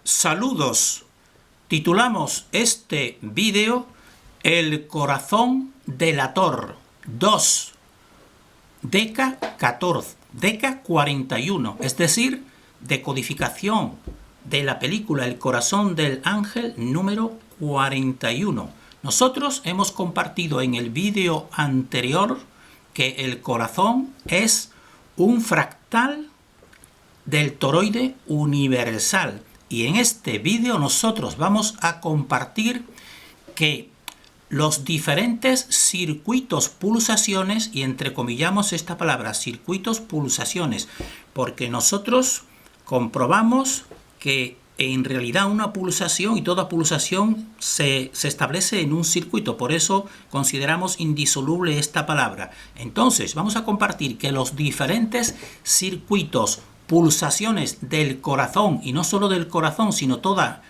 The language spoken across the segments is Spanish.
Saludos. Titulamos este vídeo El corazón delator 2, Deca 14, Deca 41, es decir, decodificación de la película El corazón del ángel número 41. Nosotros hemos compartido en el vídeo anterior que el corazón es un fractal del toroide universal. Y en este vídeo nosotros vamos a compartir que los diferentes circuitos pulsaciones, y entrecomillamos esta palabra, circuitos pulsaciones, porque nosotros comprobamos que en realidad una pulsación y toda pulsación se establece en un circuito, por eso consideramos indisoluble esta palabra. Entonces vamos a compartir que los diferentes circuitos pulsaciones del corazón, y no solo del corazón, sino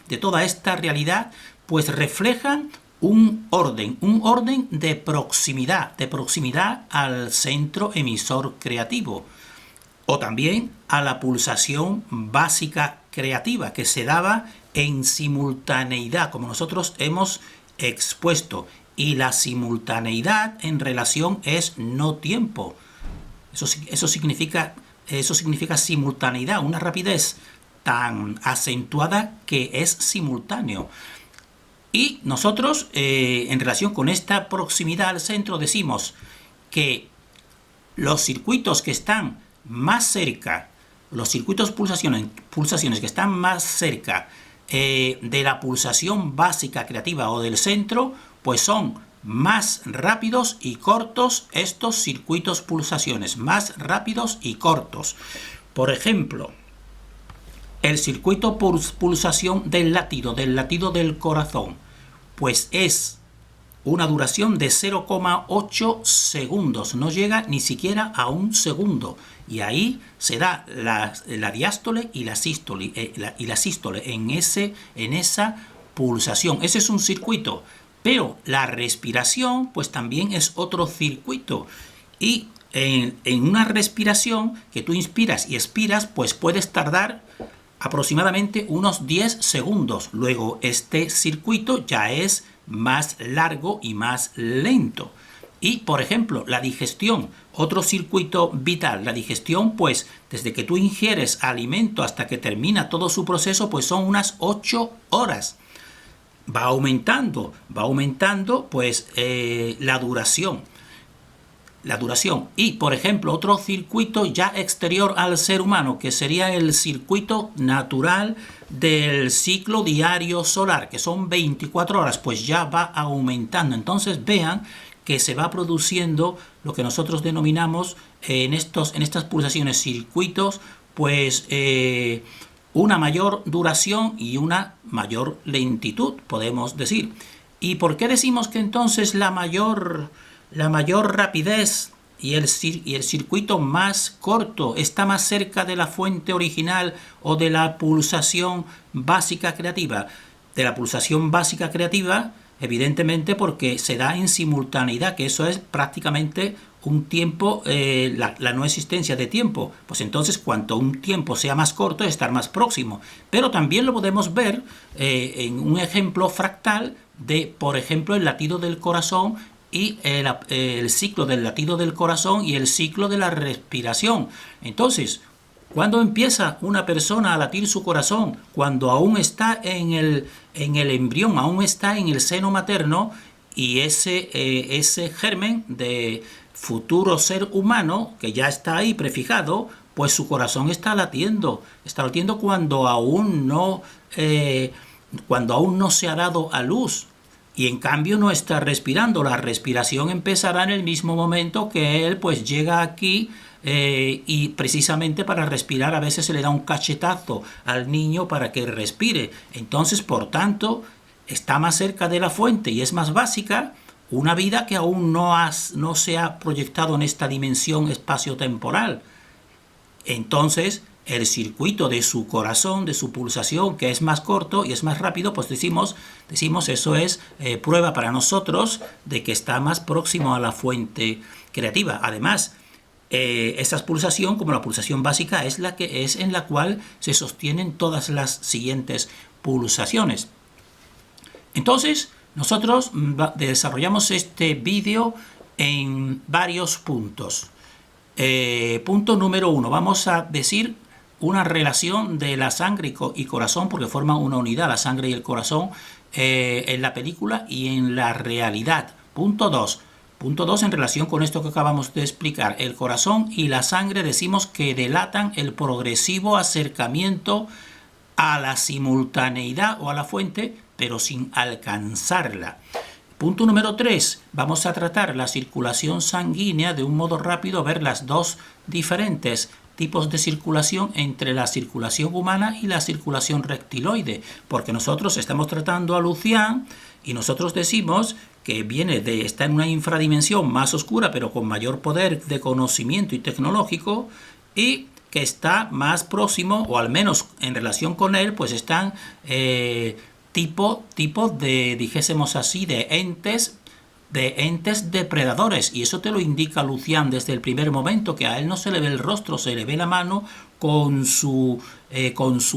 de toda esta realidad, pues reflejan un orden de proximidad al centro emisor creativo, o también a la pulsación básica creativa, que se daba en simultaneidad, como nosotros hemos expuesto, y la simultaneidad en relación es no tiempo. Eso significa simultaneidad, una rapidez tan acentuada que es simultáneo. Y nosotros, en relación con esta proximidad al centro, decimos que los circuitos que están más cerca, los circuitos pulsaciones que están más cerca de la pulsación básica creativa o del centro, pues son más rápidos y cortos estos circuitos pulsaciones, más rápidos y cortos. Por ejemplo, el circuito pulsación del latido del corazón, pues es una duración de 0,8 segundos, no llega ni siquiera a un segundo, y ahí se da la diástole y la sístole, en esa pulsación. Ese es un circuito. Pero la respiración, pues también es otro circuito. Y en una respiración que tú inspiras y expiras, pues puedes tardar aproximadamente unos 10 segundos. Luego este circuito ya es más largo y más lento. Y, por ejemplo, la digestión, otro circuito vital. La digestión, pues, desde que tú ingieres alimento hasta que termina todo su proceso, pues son unas 8 horas. Va aumentando pues la duración. Y, por ejemplo, otro circuito ya exterior al ser humano, que sería el circuito natural del ciclo diario solar, que son 24 horas, pues ya va aumentando. Entonces vean que se va produciendo lo que nosotros denominamos en estas pulsaciones circuitos, pues una mayor duración y una mayor lentitud, podemos decir. ¿Y por qué decimos que entonces la mayor rapidez y el circuito más corto está más cerca de la fuente original o de la pulsación básica creativa? De la pulsación básica creativa, evidentemente, porque se da en simultaneidad, que eso es prácticamente un tiempo, la no existencia de tiempo. Pues entonces, cuanto un tiempo sea más corto, estar más próximo. Pero también lo podemos ver en un ejemplo fractal de, por ejemplo, el latido del corazón y el ciclo del latido del corazón y el ciclo de la respiración. Entonces, ¿cuándo empieza una persona a latir su corazón? Cuando aún está en el embrión, aún está en el seno materno, y ese germen de futuro ser humano, que ya está ahí prefijado, pues su corazón está latiendo cuando aún no se ha dado a luz. Y en cambio no está respirando. La respiración empezará en el mismo momento que él pues llega aquí, y precisamente para respirar a veces se le da un cachetazo al niño para que respire. Entonces, por tanto, está más cerca de la fuente y es más básica una vida que aún no se ha proyectado en esta dimensión espaciotemporal. Entonces, el circuito de su corazón, de su pulsación, que es más corto y es más rápido, pues decimos eso es prueba para nosotros de que está más próximo a la fuente creativa. Además, esta pulsación, como la pulsación básica, es la que es en la cual se sostienen todas las siguientes pulsaciones. Entonces, nosotros desarrollamos este vídeo en varios puntos. Punto número 1, vamos a decir una relación de la sangre y corazón, porque forman una unidad, la sangre y el corazón, en la película y en la realidad. Punto 2, en relación con esto que acabamos de explicar, el corazón y la sangre decimos que delatan el progresivo acercamiento a la simultaneidad o a la fuente, pero sin alcanzarla. Punto número 3. Vamos a tratar la circulación sanguínea de un modo rápido, ver las dos diferentes tipos de circulación entre la circulación humana y la circulación reptiloide, porque nosotros estamos tratando a Lucian y nosotros decimos que está en una infradimensión más oscura, pero con mayor poder de conocimiento y tecnológico, y que está más próximo, o al menos en relación con él, pues están tipo de, dijésemos así, de entes depredadores, y eso te lo indica Lucian desde el primer momento, que a él no se le ve el rostro, se le ve la mano con su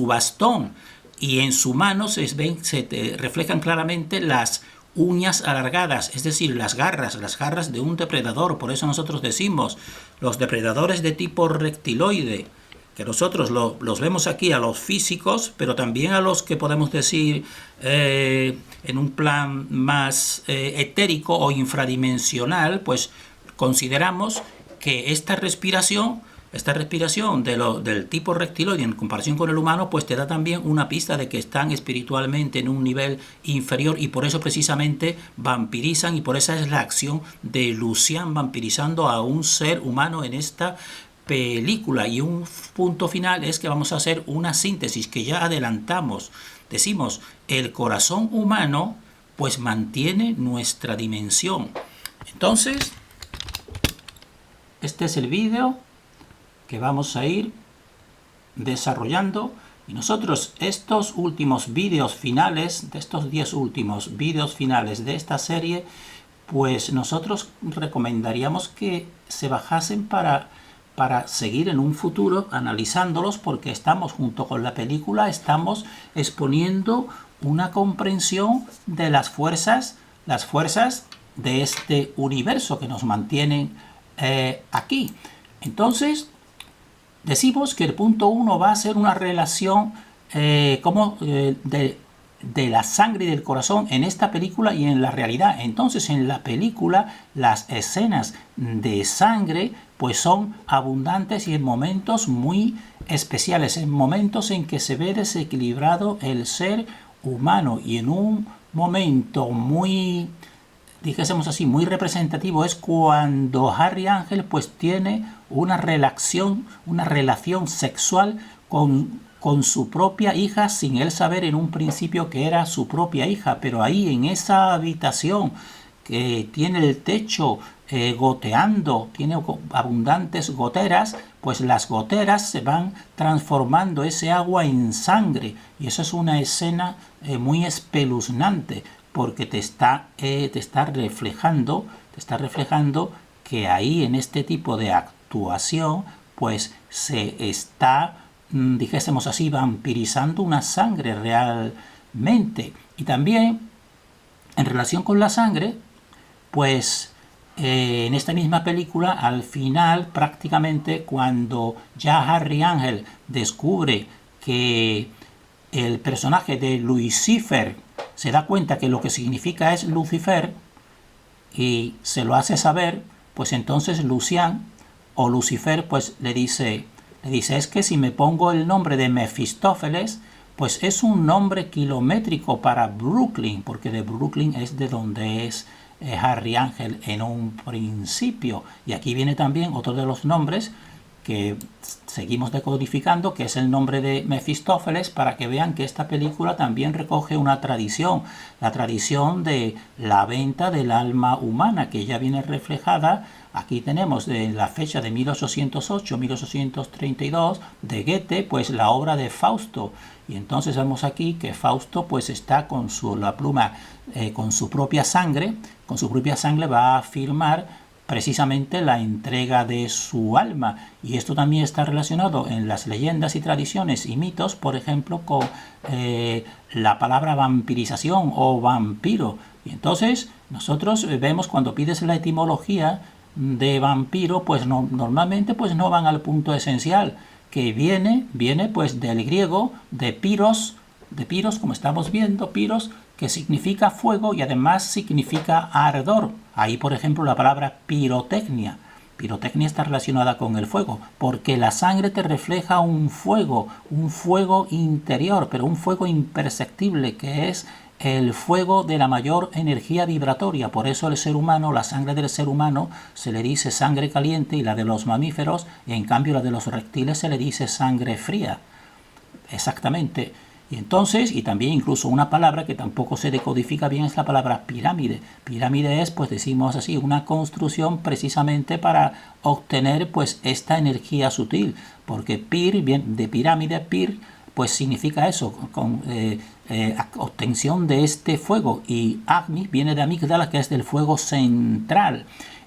bastón, y en su mano se reflejan claramente las uñas alargadas, es decir, las garras de un depredador. Por eso nosotros decimos los depredadores de tipo reptiloide, que nosotros los vemos aquí a los físicos, pero también a los que podemos decir en un plan más etérico o infradimensional, pues consideramos que esta respiración del tipo reptiloide en comparación con el humano, pues te da también una pista de que están espiritualmente en un nivel inferior, y por eso precisamente vampirizan, y por esa es la acción de Lucian vampirizando a un ser humano en esta película. Y un punto final es que vamos a hacer una síntesis que ya adelantamos. Decimos, el corazón humano pues mantiene nuestra dimensión. Entonces, este es el vídeo que vamos a ir desarrollando, y nosotros estos últimos vídeos finales, de estos 10 últimos vídeos finales de esta serie, pues nosotros recomendaríamos que se bajasen para seguir en un futuro analizándolos, porque estamos, junto con la película, estamos exponiendo una comprensión de las fuerzas de este universo que nos mantienen aquí. Entonces, decimos que el punto 1 va a ser una relación de la sangre y del corazón en esta película y en la realidad. Entonces, en la película, las escenas de sangre pues son abundantes y en momentos muy especiales, en momentos en que se ve desequilibrado el ser humano, y en un momento muy, dijésemos así, muy representativo es cuando Harry Ángel pues tiene una relación sexual con su propia hija, sin él saber en un principio que era su propia hija. Pero ahí, en esa habitación que tiene el techo goteando, tiene abundantes goteras, pues las goteras se van transformando ese agua en sangre, y eso es una escena muy espeluznante, porque te está reflejando que ahí, en este tipo de actuación, pues se está, dijésemos así, vampirizando una sangre realmente. Y también, en relación con la sangre, pues en esta misma película, al final, prácticamente, cuando ya Harry Ángel descubre que el personaje de Lucifer se da cuenta que lo que significa es Lucifer, y se lo hace saber, pues entonces Lucian o Lucifer pues le dice, es que si me pongo el nombre de Mefistófeles, pues es un nombre kilométrico para Brooklyn, porque de Brooklyn es de donde es Harry Ángel en un principio. Y aquí viene también otro de los nombres que seguimos decodificando, que es el nombre de Mefistófeles, para que vean que esta película también recoge una tradición, la tradición de la venta del alma humana, que ya viene reflejada. Aquí tenemos de la fecha de 1808-1832 de Goethe, pues la obra de Fausto. Y entonces vemos aquí que Fausto pues está con la pluma, con su propia sangre va a firmar precisamente la entrega de su alma. Y esto también está relacionado en las leyendas y tradiciones y mitos, por ejemplo, con la palabra vampirización o vampiro. Y entonces nosotros vemos cuando pides la etimología de vampiro, pues no, normalmente pues no van al punto esencial, que viene pues del griego de piros, como estamos viendo, piros, que significa fuego y además significa ardor. Ahí, por ejemplo, la palabra pirotecnia. Pirotecnia está relacionada con el fuego, porque la sangre te refleja un fuego interior, pero un fuego imperceptible, que es el fuego de la mayor energía vibratoria. Por eso el ser humano, la sangre del ser humano, se le dice sangre caliente, y la de los mamíferos, y en cambio la de los reptiles se le dice sangre fría. Exactamente. Y entonces, y también incluso una palabra que tampoco se decodifica bien es la palabra pirámide. Pirámide es, pues decimos así, una construcción precisamente para obtener pues esta energía sutil, porque pir, bien, de pirámide, pir, pues significa eso, con obtención de este fuego, y agni viene de amígdala, que es del fuego central.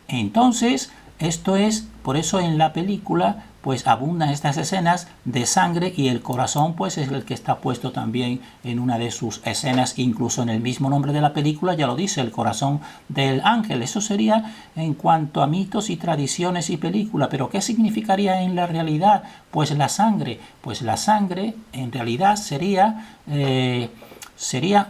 Entonces, esto es, por eso en la película pues abundan estas escenas de sangre, y el corazón pues es el que está puesto también en una de sus escenas, incluso en el mismo nombre de la película ya lo dice, el corazón del ángel. Eso sería en cuanto a mitos y tradiciones y película, pero ¿qué significaría en la realidad? Pues la sangre en realidad sería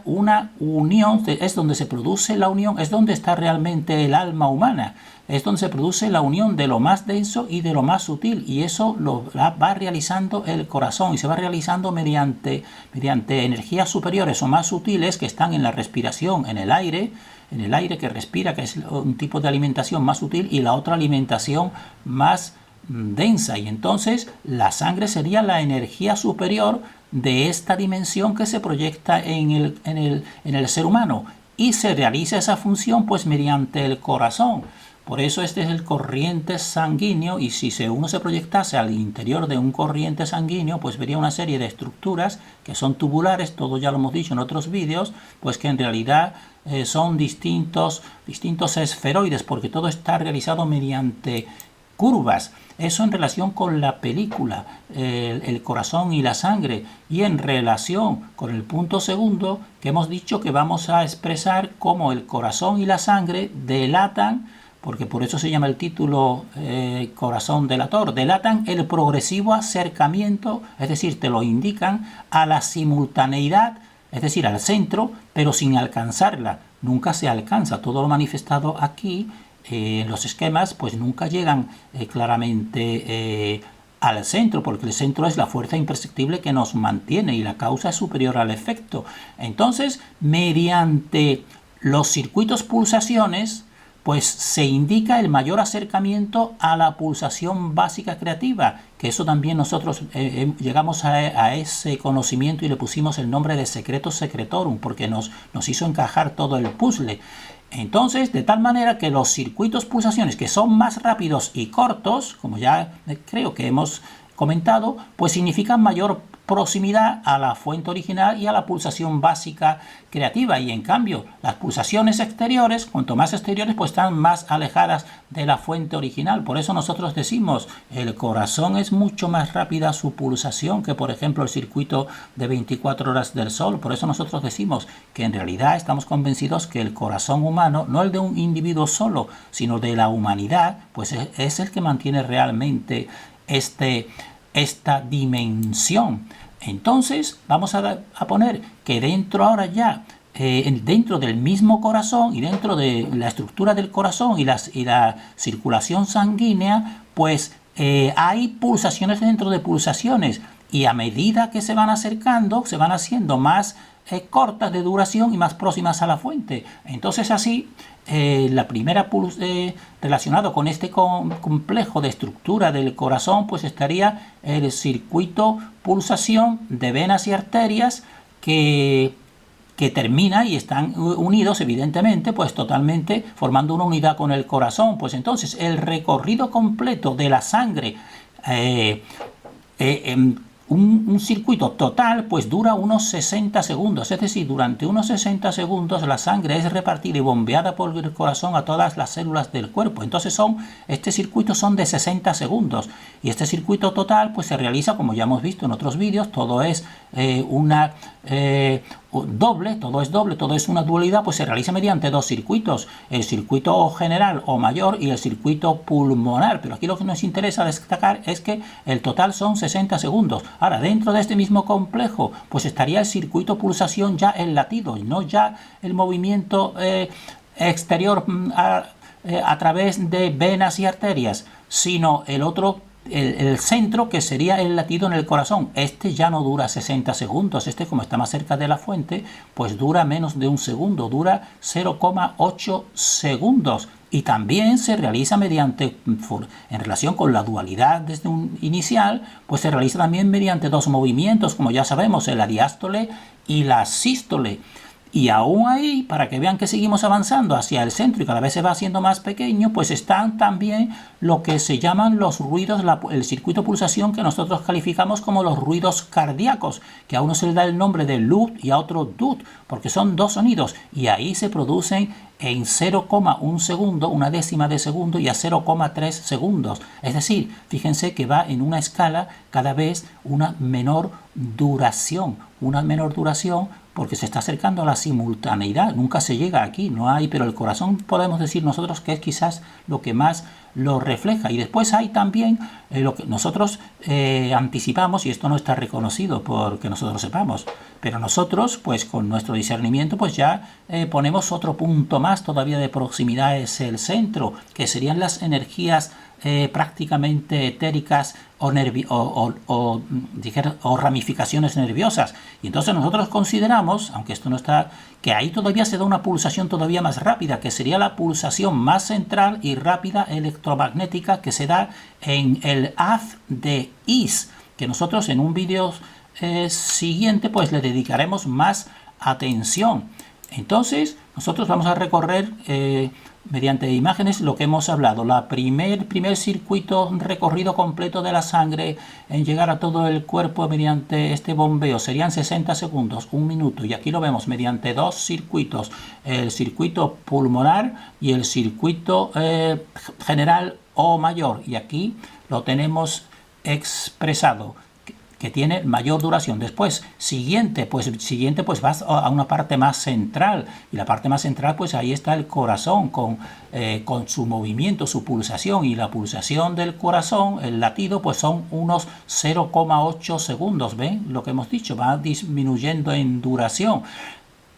una unión, es donde se produce la unión, es donde está realmente el alma humana, es donde se produce la unión de lo más denso y de lo más sutil, y eso lo va realizando el corazón, y se va realizando mediante energías superiores o más sutiles que están en la respiración, en el aire que respira, que es un tipo de alimentación más sutil, y la otra alimentación más densa. Y entonces la sangre sería la energía superior de esta dimensión que se proyecta en el ser humano, y se realiza esa función pues mediante el corazón. Por eso este es el corriente sanguíneo, y si uno se proyectase al interior de un corriente sanguíneo, pues vería una serie de estructuras que son tubulares, todo ya lo hemos dicho en otros vídeos, pues que en realidad son distintos esferoides, porque todo está realizado mediante curvas. Eso en relación con la película, el corazón y la sangre, y en relación con el punto segundo, que hemos dicho que vamos a expresar cómo el corazón y la sangre delatan, porque por eso se llama el título Corazón delator, delatan el progresivo acercamiento, es decir, te lo indican, a la simultaneidad, es decir, al centro, pero sin alcanzarla. Nunca se alcanza. Todo lo manifestado aquí los esquemas pues nunca llegan claramente al centro, porque el centro es la fuerza imperceptible que nos mantiene, y la causa es superior al efecto. Entonces, mediante los circuitos pulsaciones, pues se indica el mayor acercamiento a la pulsación básica creativa, que eso también nosotros llegamos a ese conocimiento y le pusimos el nombre de secreto secretorum, porque nos hizo encajar todo el puzzle. Entonces, de tal manera que los circuitos pulsaciones, que son más rápidos y cortos, como ya creo que hemos comentado, pues significan mayor proximidad a la fuente original y a la pulsación básica creativa, y en cambio las pulsaciones exteriores, cuanto más exteriores, pues están más alejadas de la fuente original. Por eso nosotros decimos, el corazón es mucho más rápida su pulsación que por ejemplo el circuito de 24 horas del sol. Por eso nosotros decimos que en realidad estamos convencidos que el corazón humano, no el de un individuo solo, sino de la humanidad, pues es el que mantiene realmente esta dimensión. Entonces vamos a poner que dentro ahora ya, dentro del mismo corazón y dentro de la estructura del corazón y la circulación sanguínea, pues hay pulsaciones dentro de pulsaciones, y a medida que se van acercando, se van haciendo más cortas de duración y más próximas a la fuente. Entonces así, la primera relacionado con este complejo de estructura del corazón, pues estaría el circuito pulsación de venas y arterias que termina, y están unidos evidentemente pues totalmente formando una unidad con el corazón. Pues entonces el recorrido completo de la sangre un circuito total pues dura unos 60 segundos, es decir, durante unos 60 segundos la sangre es repartida y bombeada por el corazón a todas las células del cuerpo. Entonces este circuito son de 60 segundos y este circuito total pues se realiza, como ya hemos visto en otros vídeos, todo es doble, todo es una dualidad, pues se realiza mediante dos circuitos, el circuito general o mayor y el circuito pulmonar, pero aquí lo que nos interesa destacar es que el total son 60 segundos. Ahora, dentro de este mismo complejo, pues estaría el circuito pulsación ya el latido, y no ya el movimiento exterior a través de venas y arterias, sino el otro, el centro, que sería el latido en el corazón. Este ya no dura 60 segundos, este, como está más cerca de la fuente, pues dura menos de un segundo, dura 0,8 segundos. Y también se realiza mediante, en relación con la dualidad desde un inicial, pues se realiza también mediante dos movimientos, como ya sabemos, la diástole y la sístole. Y aún ahí, para que vean que seguimos avanzando hacia el centro y cada vez se va haciendo más pequeño, pues están también lo que se llaman los ruidos, el circuito pulsación, que nosotros calificamos como los ruidos cardíacos, que a uno se le da el nombre de LUT y a otro DUT, porque son dos sonidos, y ahí se producen en 0,1 segundo, una décima de segundo, y a 0,3 segundos. Es decir, fíjense que va en una escala cada vez una menor duración, porque se está acercando a la simultaneidad. Nunca se llega aquí, no hay, pero el corazón podemos decir nosotros que es quizás lo que más lo refleja. Y después hay también lo que nosotros anticipamos, y esto no está reconocido porque nosotros sepamos, pero nosotros pues con nuestro discernimiento pues ya ponemos otro punto más todavía de proximidad, es el centro, que serían las energías prácticamente etéricas o ramificaciones nerviosas. Y entonces nosotros consideramos, aunque esto no está, que ahí todavía se da una pulsación todavía más rápida, que sería la pulsación más central y rápida electromagnética que se da en el haz de Is, que nosotros en un vídeo siguiente pues le dedicaremos más atención. Entonces nosotros vamos a recorrer mediante imágenes lo que hemos hablado. Primer circuito recorrido completo de la sangre en llegar a todo el cuerpo mediante este bombeo serían 60 segundos, un minuto, y aquí lo vemos mediante dos circuitos, el circuito pulmonar y el circuito general o mayor, y aquí lo tenemos expresado, que tiene mayor duración. Después, siguiente pues vas a una parte más central, y la parte más central pues ahí está el corazón con su movimiento, su pulsación, y la pulsación del corazón, el latido, pues son unos 0,8 segundos. ¿Ven lo que hemos dicho? Va disminuyendo en duración.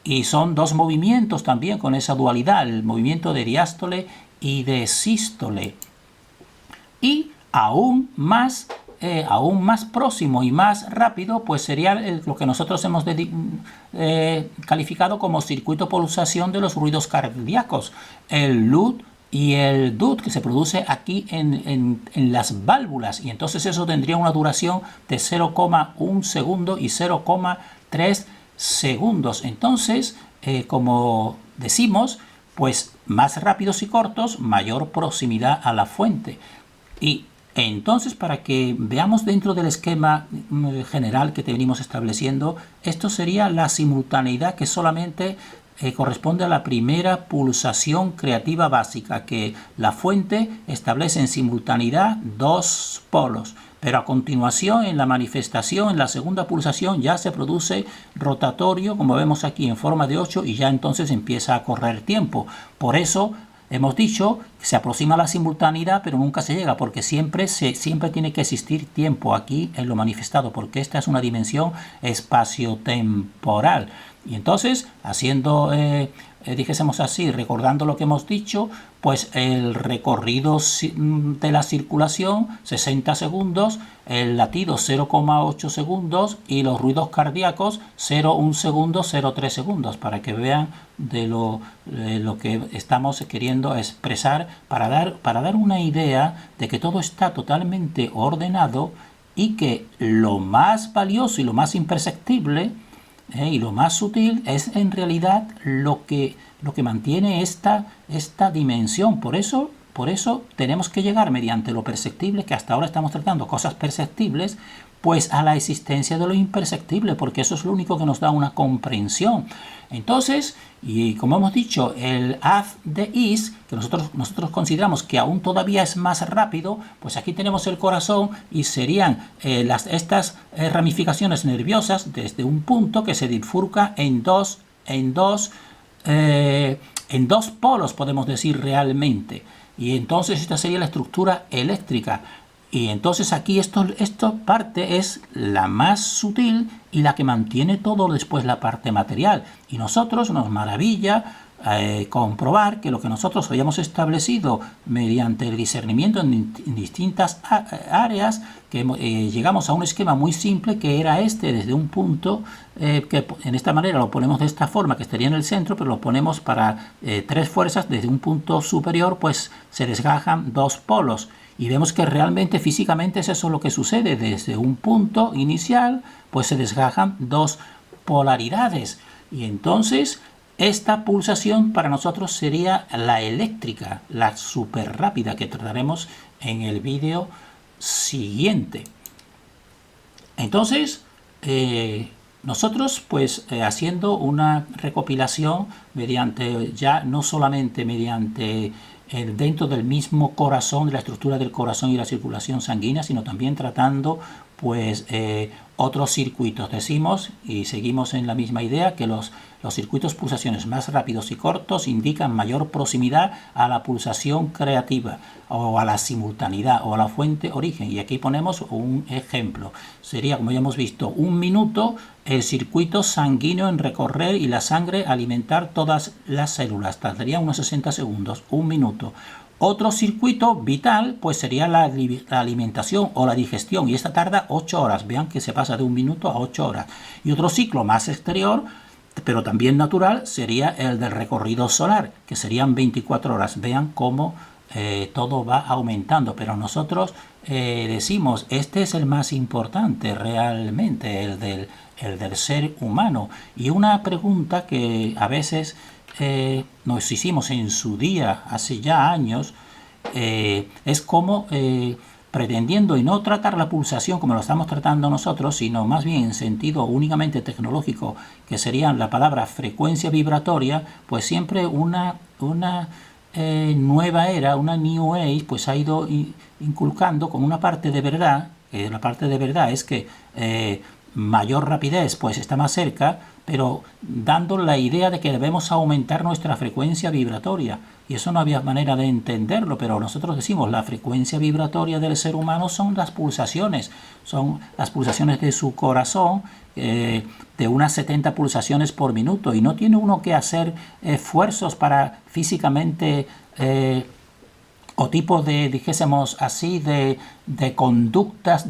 Y son dos movimientos también con esa dualidad, el movimiento de diástole y de sístole. Y aún más próximo y más rápido, pues sería lo que nosotros hemos calificado como circuito pulsación de los ruidos cardíacos, el LUT y el DUT, que se produce aquí en las válvulas, y entonces eso tendría una duración de 0,1 segundo y 0,3 segundos. Entonces, como decimos, pues más rápidos y cortos, mayor proximidad a la fuente. Y entonces, para que veamos dentro del esquema general que venimos estableciendo, esto sería la simultaneidad, que solamente corresponde a la primera pulsación creativa básica, que la fuente establece en simultaneidad dos polos. Pero a continuación, en la manifestación, en la segunda pulsación, ya se produce rotatorio, como vemos aquí, en forma de 8, y ya entonces empieza a correr tiempo. Por eso hemos dicho que se aproxima a la simultaneidad, pero nunca se llega, porque siempre tiene que existir tiempo aquí en lo manifestado, porque esta es una dimensión espaciotemporal. Y entonces, haciendo, dijésemos así, recordando lo que hemos dicho, pues el recorrido de la circulación, 60 segundos, el latido 0,8 segundos y los ruidos cardíacos 0,1 segundo, 0,3 segundos, para que vean de lo que estamos queriendo expresar, para dar una idea de que todo está totalmente ordenado y que lo más valioso y lo más imperceptible y lo más sutil es en realidad lo que mantiene esta dimensión. Por eso tenemos que llegar mediante lo perceptible, que hasta ahora estamos tratando cosas perceptibles, pues a la existencia de lo imperceptible, porque eso es lo único que nos da una comprensión. Entonces, y como hemos dicho, el haz de is, que nosotros consideramos que aún todavía es más rápido, pues aquí tenemos el corazón y serían estas ramificaciones nerviosas desde un punto que se bifurca en dos polos, podemos decir realmente. Y entonces esta sería la estructura eléctrica. Y entonces aquí esta parte es la más sutil y la que mantiene todo después la parte material. Y nosotros nos maravilla comprobar que lo que nosotros habíamos establecido mediante el discernimiento en distintas áreas, que llegamos a un esquema muy simple que era desde un punto, que en esta manera lo ponemos de esta forma, que estaría en el centro, pero lo ponemos para tres fuerzas. Desde un punto superior pues se desgajan dos polos. Y vemos que realmente físicamente es eso lo que sucede. Desde un punto inicial pues se desgajan dos polaridades. Y entonces esta pulsación para nosotros sería la eléctrica, la súper rápida, que trataremos en el vídeo siguiente. Entonces, nosotros pues haciendo una recopilación mediante, ya no solamente mediante dentro del mismo corazón, de la estructura del corazón y la circulación sanguínea, sino también tratando pues otros circuitos. Decimos y seguimos en la misma idea que los circuitos pulsaciones más rápidos y cortos indican mayor proximidad a la pulsación creativa o a la simultaneidad o a la fuente origen. Y aquí ponemos un ejemplo. Sería, como ya hemos visto, 1 minuto el circuito sanguíneo en recorrer y la sangre alimentar todas las células. Tardaría unos 60 segundos, 1 minuto. Otro circuito vital pues sería la alimentación o la digestión, y esta tarda 8 horas. Vean que se pasa de 1 minuto a 8 horas. Y otro ciclo más exterior, pero también natural, sería el del recorrido solar, que serían 24 horas. Vean cómo todo va aumentando, pero nosotros decimos, este es el más importante realmente, el del ser humano. Y una pregunta que a veces nos hicimos en su día, hace ya años, es cómo, pretendiendo y no tratar la pulsación como lo estamos tratando nosotros, sino más bien en sentido únicamente tecnológico, que sería la palabra frecuencia vibratoria, pues siempre una nueva era, una New Age, pues ha ido inculcando con una parte de verdad, la parte de verdad es que mayor rapidez pues está más cerca, pero dando la idea de que debemos aumentar nuestra frecuencia vibratoria. Y eso no había manera de entenderlo, pero nosotros decimos la frecuencia vibratoria del ser humano son las pulsaciones de su corazón, de unas 70 pulsaciones por minuto, y no tiene uno que hacer esfuerzos para físicamente o tipo de, dijésemos así, de conductas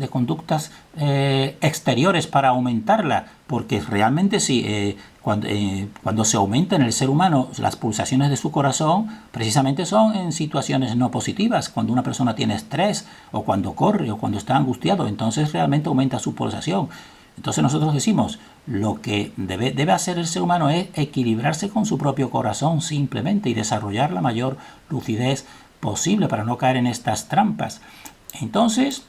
exteriores para aumentarla, porque realmente sí, cuando se aumenta en el ser humano las pulsaciones de su corazón, precisamente son en situaciones no positivas, cuando una persona tiene estrés, o cuando corre, o cuando está angustiado, entonces realmente aumenta su pulsación. Entonces nosotros decimos, lo que debe hacer el ser humano es equilibrarse con su propio corazón simplemente y desarrollar la mayor lucidez posible para no caer en estas trampas. Entonces,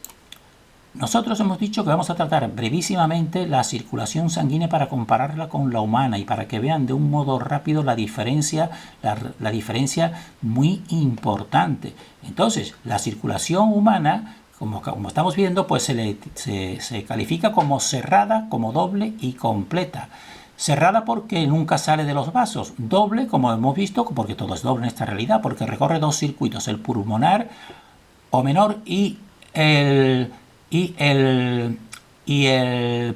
nosotros hemos dicho que vamos a tratar brevísimamente la circulación sanguínea para compararla con la humana y para que vean de un modo rápido la diferencia muy importante. Entonces, la circulación humana, como estamos viendo, pues se califica como cerrada, como doble y completa. Cerrada porque nunca sale de los vasos. Doble, como hemos visto, porque todo es doble en esta realidad, porque recorre dos circuitos, el pulmonar o menor y el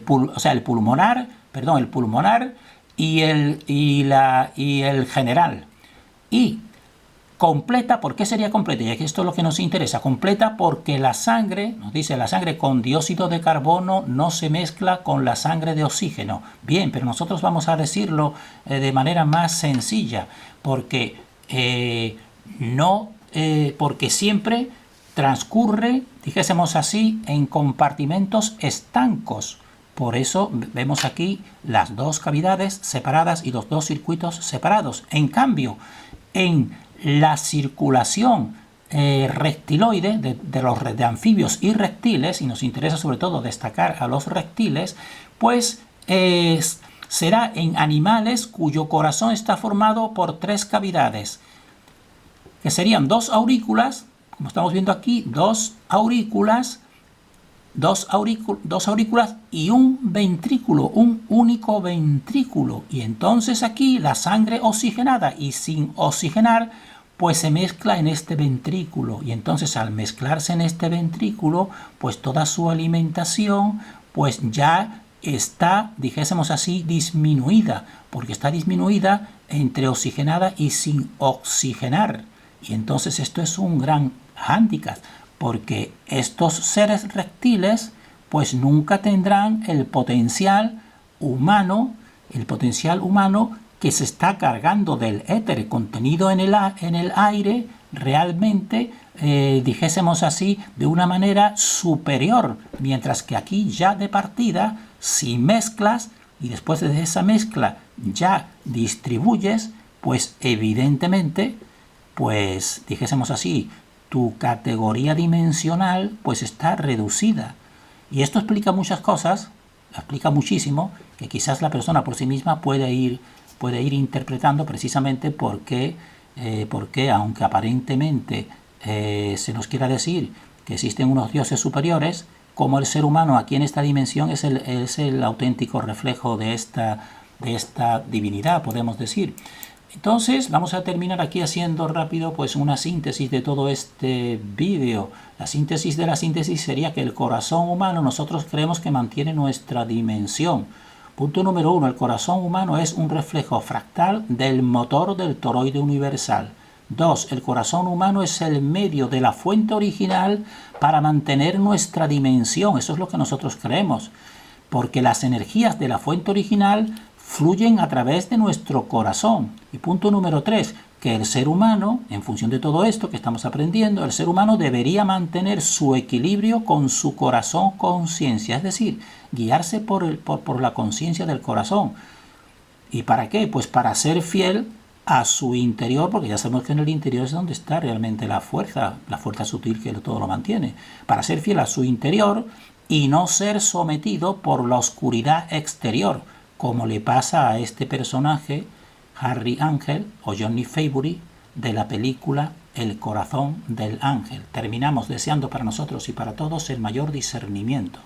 pulmonar y el general. Y completa, ¿por qué sería completa? Y aquí esto es lo que nos interesa. Completa porque la sangre, nos dice, la sangre con dióxido de carbono no se mezcla con la sangre de oxígeno. Bien, pero nosotros vamos a decirlo de manera más sencilla, porque porque siempre transcurre, dijésemos así, en compartimentos estancos. Por eso vemos aquí las dos cavidades separadas y los dos circuitos separados. En cambio, en la circulación reptiloide, de anfibios y reptiles, y nos interesa sobre todo destacar a los reptiles, pues será en animales cuyo corazón está formado por 3 cavidades, que serían 2 aurículas, como estamos viendo aquí, 2 aurículas y un ventrículo, un único ventrículo. Y entonces aquí la sangre oxigenada y sin oxigenar pues se mezcla en este ventrículo, y entonces al mezclarse en este ventrículo pues toda su alimentación pues ya está, dijésemos así, disminuida, porque está disminuida entre oxigenada y sin oxigenar. Y entonces esto es un gran hándicap, porque estos seres reptiles pues nunca tendrán el potencial humano que se está cargando del éter contenido en el aire realmente, dijésemos así, de una manera superior, mientras que aquí ya de partida, si mezclas y después de esa mezcla ya distribuyes, pues evidentemente, pues dijésemos así, tu categoría dimensional pues está reducida. Y esto explica muchas cosas, explica muchísimo, que quizás la persona por sí misma puede ir interpretando precisamente porque aunque aparentemente se nos quiera decir que existen unos dioses superiores, como el ser humano aquí en esta dimensión es el auténtico reflejo de esta divinidad, podemos decir. Entonces vamos a terminar aquí haciendo rápido pues una síntesis de todo este vídeo. La síntesis de la síntesis sería que el corazón humano nosotros creemos que mantiene nuestra dimensión. Punto número 1. El corazón humano es un reflejo fractal del motor del toroide universal. 2. El corazón humano es el medio de la fuente original para mantener nuestra dimensión. Eso es lo que nosotros creemos. Porque las energías de la fuente original fluyen a través de nuestro corazón. Y punto número 3, que el ser humano, en función de todo esto que estamos aprendiendo, el ser humano debería mantener su equilibrio con su corazón-conciencia, es decir, guiarse por la conciencia del corazón. ¿Y para qué? Pues para ser fiel a su interior, porque ya sabemos que en el interior es donde está realmente la fuerza sutil que todo lo mantiene. Para ser fiel a su interior y no ser sometido por la oscuridad exterior, como le pasa a este personaje, Harry Ángel o Johnny Favory, de la película El corazón del ángel. Terminamos deseando para nosotros y para todos el mayor discernimiento.